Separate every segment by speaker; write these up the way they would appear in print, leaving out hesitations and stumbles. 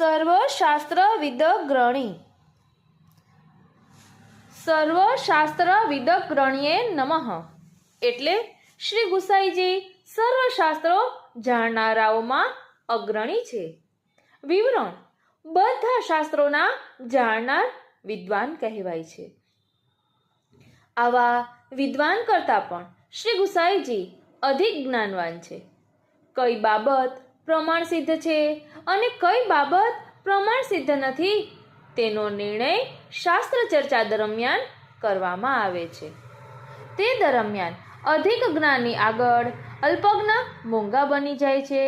Speaker 1: સર્વશાસ્ત્રવિદગ્રણી. સર્વશાસ્ત્રવિદગ્રણીએ નમઃ એટલે શ્રી ગુસાઈજી સર્વશાસ્ત્રો જાણનારાઓમાં અગ્રણી છે. વિવરણ: બધા શાસ્ત્રોના જાણનાર વિદ્વાન કહેવાય છે. આવા વિદ્વાન કરતાં પણ શ્રી ગુસાઈજી અધિક જ્ઞાનવાન છે. કઈ બાબત પ્રમાણ સિદ્ધ છે અને કઈ બાબત પ્રમાણ સિદ્ધ નથી તેનો નિર્ણય શાસ્ત્ર ચર્ચા દરમિયાન કરવામાં આવે છે. તે દરમિયાન અધિક જ્ઞાની આગળ અલ્પજ્ઞ મૂંગા બની જાય છે.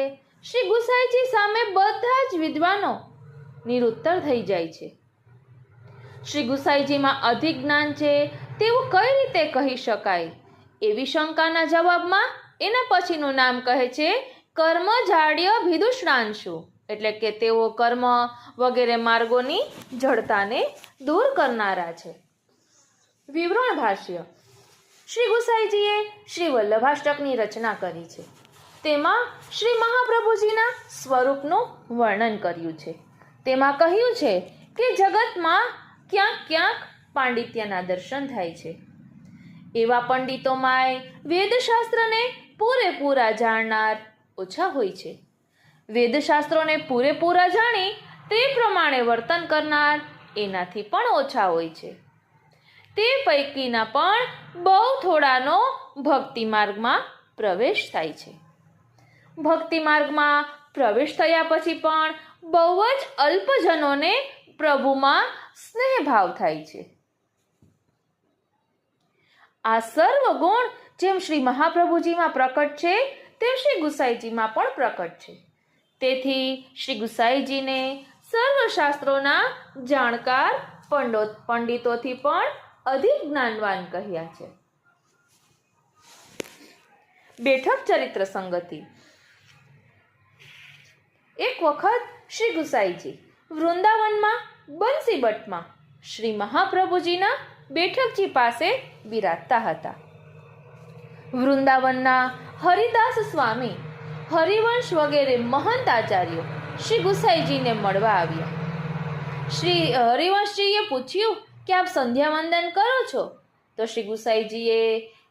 Speaker 1: શ્રી ગુસાઈજી સામે બધા જ વિદ્વાનો નિરુત્તર થઈ જાય છે. શ્રી ગુસાઈજીમાં અધિક જ્ઞાન છે તેવું કઈ રીતે કહી શકાય એવી શંકાના જવાબમાં એના પછીનું નામ કહે છે કર્મ જાડ્ય ભિદુષ્ણાંશુ, એટલે કે તેઓ કર્મ વગેરે માર્ગોની જડતાને દૂર કરનારા છે. વિવરણ ભાષ્ય: શ્રી ગુસાઈજીએ શ્રી વલ્લભાષ્ટકની રચના કરી છે. તેમાં શ્રી મહાપ્રભુજીના સ્વરૂપનું વર્ણન કર્યું છે. તેમાં કહ્યું છે કે જગતમાં ક્યાંક ક્યાંક પાંડિત્યના દર્શન થાય છે. એવા પંડિતોમાંય વેદશાસ્ત્રને પૂરેપૂરા જાણનાર ઓછા હોય છે. વેદશાસ્ત્રોને પૂરેપૂરા જાણી તે પ્રમાણે વર્તન કરનાર એનાથી પણ ઓછા હોય છે. તે પૈકીના પણ બહુ થોડાનો ભક્તિ માર્ગમાં પ્રવેશ થાય છે. ભક્તિ માર્ગમાં પ્રવેશ થયા પછી પણ બહુ જ અલ્પજનોને પ્રભુમાં સ્નેહભાવ થાય છે. આ સર્વ ગુણ જેમ શ્રી મહાપ્રભુજીમાં પ્રકટ છે તેમ શ્રી ગુસાઈજીમાં પણ પ્રકટ છે. તેથી શ્રી ગુસાઈજીને સર્વશાસ્ત્રોના જાણકાર પંડિતોથી પણ અધિક જ્ઞાનવાન કહ્યા છે. બેઠક ચરિત્ર સંગતિ. એક વખત શ્રી ગુસાઈજી વૃંદાવનમાં બંસીબટમાં શ્રી મહાપ્રભુજીના બેઠકજી પાસે બિરાજતા હતા. વૃંદાવનના હરિદાસ સ્વામી, હરિવંશ વગેરે મહંત આચાર્યો શ્રી ગુસાઈજીને મળવા આવ્યા. શ્રી હરિવંશજીએ પૂછ્યું કે આપ સંધ્યા વંદન કરો છો? તો શ્રી ગુસાઈજીએ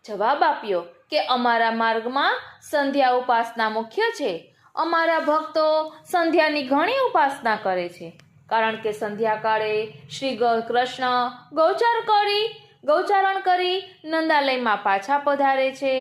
Speaker 1: જવાબ આપ્યો કે અમારા માર્ગમાં સંધ્યા ઉપાસના મુખ્ય છે. અમારા ભક્તો સંધ્યાની ઘણી ઉપાસના કરે છે, કારણ કે સંધ્યાકાળે શ્રી કૃષ્ણ ગૌચારણ કરી નંદાલયમાં પાછા પધારે છે.